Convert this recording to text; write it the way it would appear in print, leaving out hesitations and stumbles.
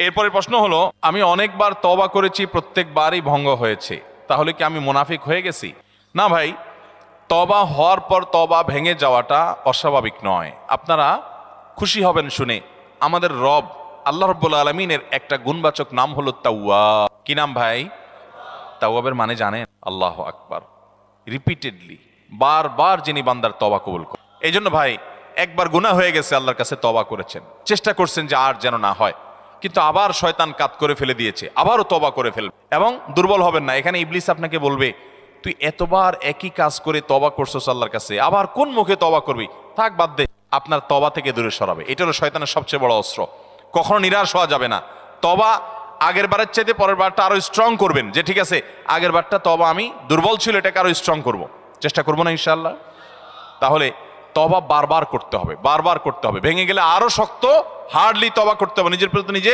এরপরের প্রশ্ন হলো, আমি অনেকবার তওবা করেছি, প্রত্যেকবারই ভঙ্গ হয়েছে, তাহলে কি আমি মুনাফিক হয়ে গেছি? না ভাই, তওবা হওয়ার পর তওবা ভেঙে যাওয়াটা অস্বাভাবিক নয়। আপনারা খুশি হবেন শুনে, আমাদের রব আল্লাহ রাব্বুল আলামিনের একটা গুণবাচক নাম হলো তাওয়াব। কি নাম ভাই? তাওয়াবের মানে জানেন? আল্লাহু আকবার। রিপিটেডলি, বারবার যিনি বান্দার তওবা কবুল করেন। এই জন্য ভাই, একবার গুনাহ হয়ে গেছে, আল্লাহর কাছে তওবা করেছেন, চেষ্টা করছেন যে আর যেন না হয়, কিন্তু আবার শয়তান কাত করে ফেলে দিয়েছে, আবারও তওবা করে ফেলবেন এবং দুর্বল হবেন না। এখানে ইবলিস আপনাকে বলবে, তুই এতবার একই কাজ করে তওবা করছস আল্লাহর কাছে, আবার কোন মুখে তওবা করবি? থাক, বাদ দে। আপনার তওবা থেকে দূরে সরাবে। এটা হলো শয়তানের সবচেয়ে বড় অস্ত্র। কখনো নিরাশ হওয়া যাবে না। তওবা আগের বারের চাইতে পরের বারটা আরো স্ট্রং করবেন, যে ঠিক আছে আগের বারটা তওবা আমি দুর্বল ছিল, এটাকে আরো স্ট্রং করব, চেষ্টা করবো না ইনশাআল্লাহ। তাহলে তওবা বারবার করতে হবে, বারবার করতে হবে। ভেঙে গেলে আরো শক্ত হার্ডলি তওবা করতে হবে, নিজের প্রতি নিজে